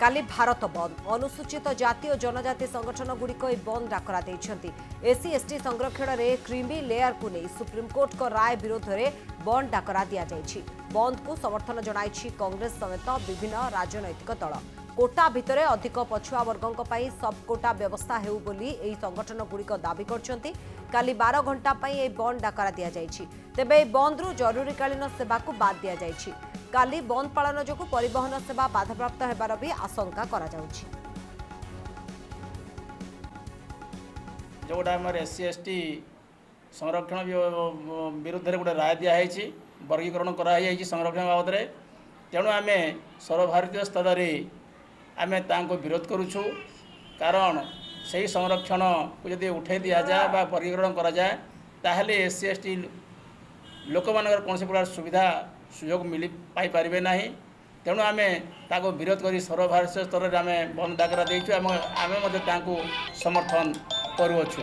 काली भारत बंद अनुसूचित जाति और जनजाति संगठन गुड़िक बंद डाकरा देइछंती। एससी एसटी संरक्षण में क्रीमी लेयर को नहीं सुप्रीमकोर्ट को राय विरोध में बंद डाकरा दिया जाइछि। बंद को समर्थन जणाइछि कांग्रेस समेत विभिन्न राजनैतिक दल। कोटा भितर अधिक पछुआ वर्गों सब कोटा व्यवस्था हेउ बोली एही संगठन गुड़िक दाबी करछंती। काली 12 घंटा पई बंद डाकरा दिया जाइछि। तेबे बंद रु जरूरीकालीन सेवा को बाद दिया जाइछि। काली बंद पालन जो परिवहन सेवा बाधाप्राप्त हेबार भी आशंका करा जाउछि। जोटा आम एससी एसटी संरक्षण विरुद्ध गोटे राय दिखाई वर्गीकरण कराई संरक्षण बाबद में। तेणु आम सर्वभारतीय स्तर में आम विरोध करुचु। कारण से ही संरक्षण को जब उठे दि जाए बा वर्गीकरण करा जाए ताहले एससी एसटी लोक मान कौन प्रकार सुविधा सुजोग मिल पारे ना। तेणु आम विरोध कर सर्वभारतीय स्तर में आम बंद डाकरा देचु। आम समर्थन करुअछु।